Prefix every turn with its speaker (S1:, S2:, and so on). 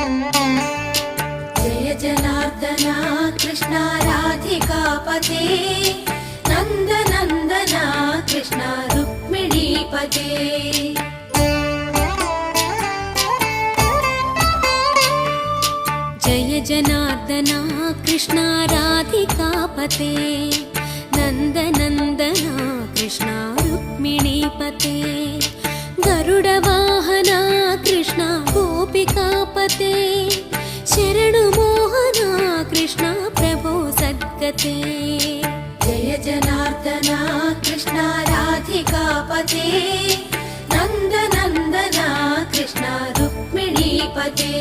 S1: जय जनार्दना कृष्ण राधिकापते नन्दनन्दना कृष्ण रुक्मिणीपते जय जनार्दना कृष्ण राधिकापते नन्दनन्दना कृष्ण रुक्मिणीपते गरुडवाहना कृष्ण गोपिकापते शरणुमोहना कृष्ण प्रभो सद्गते जय जनार्दना कृष्ण राधिकापते नन्दनन्दना कृष्ण रुक्मिणीपते